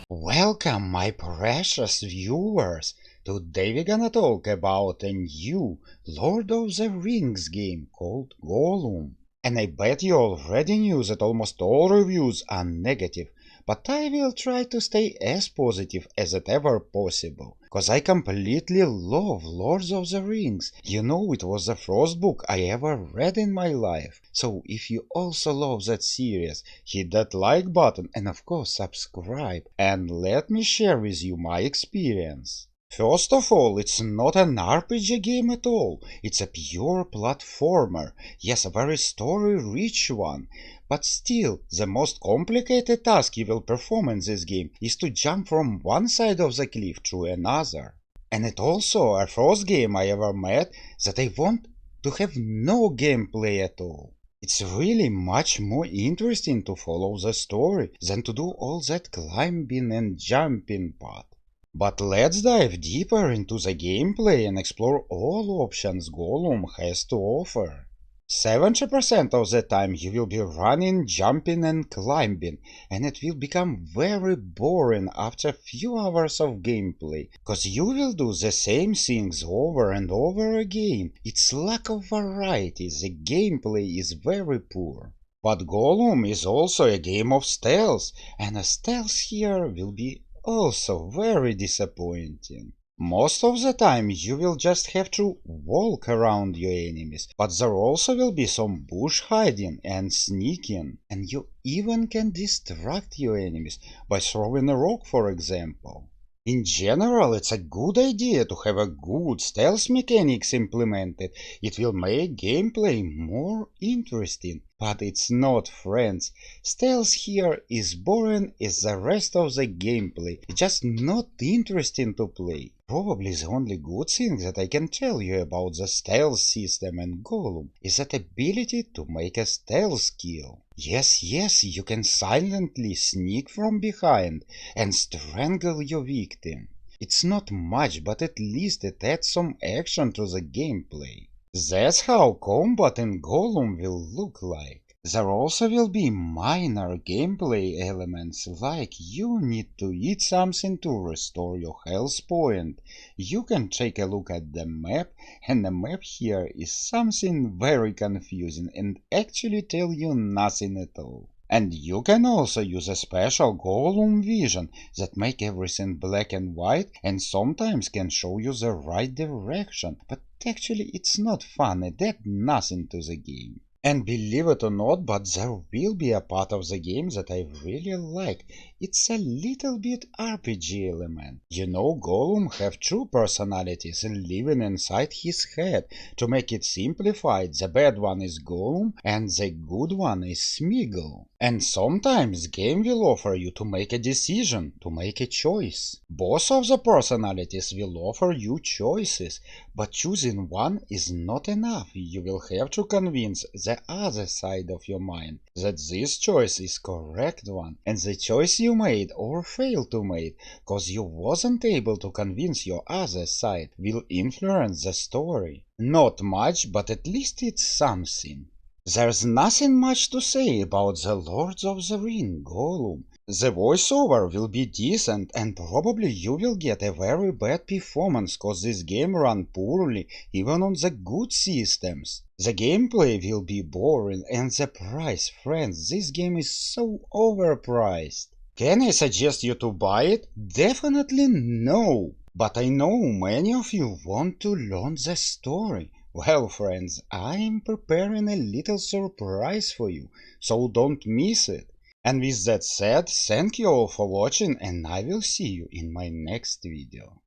Welcome, my precious viewers! Today we're gonna talk about a new Lord of the Rings game called Gollum. And I bet you already knew that almost all reviews are negative, but I will try to stay as positive as it ever possible, cause I completely love Lords of the Rings. You know, it was the first book I ever read in my life. So if you also love that series, hit that like button and of course subscribe, and let me share with you my experience. First of all, it's not an RPG game at all, it's a pure platformer, yes, a very story-rich one. But still, the most complicated task you will perform in this game is to jump from one side of the cliff to another. And it also a first game I ever made that I want to have no gameplay at all. It's really much more interesting to follow the story than to do all that climbing and jumping part. But let's dive deeper into the gameplay and explore all options Gollum has to offer. 70% of the time you will be running, jumping and climbing, and it will become very boring after a few hours of gameplay, cause you will do the same things over and over again. It's lack of variety, the gameplay is very poor. But Gollum is also a game of stealth, and a stealth here will be also very disappointing. Most of the time you will just have to walk around your enemies, but there also will be some bush hiding and sneaking, and you even can distract your enemies by throwing a rock, for example. In general, it's a good idea to have a good stealth mechanics implemented. It will make gameplay more interesting. But it's not, friends. Stealth here is boring as the rest of the gameplay. It's just not interesting to play. Probably the only good thing that I can tell you about the stealth system and Gollum is that ability to make a stealth kill. Yes, you can silently sneak from behind and strangle your victim. It's not much, but at least it adds some action to the gameplay. That's how combat in Gollum will look like. There also will be minor gameplay elements like you need to eat something to restore your health point. You can take a look at the map, and the map here is something very confusing and actually tell you nothing at all. And you can also use a special Gollum vision that make everything black and white and sometimes can show you the right direction, but actually it's not fun, it adds nothing to the game. And believe it or not, but there will be a part of the game that I really like. It's a little bit RPG element. You know, Gollum have two personalities living inside his head. To make it simplified, the bad one is Gollum and the good one is Smeagol. And sometimes game will offer you to make a decision, to make a choice. Both of the personalities will offer you choices, but choosing one is not enough. You will have to convince the other side of your mind that this choice is correct one, and the choice you made or failed to make cause you wasn't able to convince your other side will influence the story. Not much, but at least it's something. There's nothing much to say about the Lords of the Ring, Gollum. The voiceover will be decent and probably you will get a very bad performance cause this game ran poorly even on the good systems. The gameplay will be boring and the price, friends, this game is so overpriced. Can I suggest you to buy it? Definitely no. But I know many of you want to learn the story. Well, friends, I'm preparing a little surprise for you, so don't miss it. And with that said, thank you all for watching and I will see you in my next video.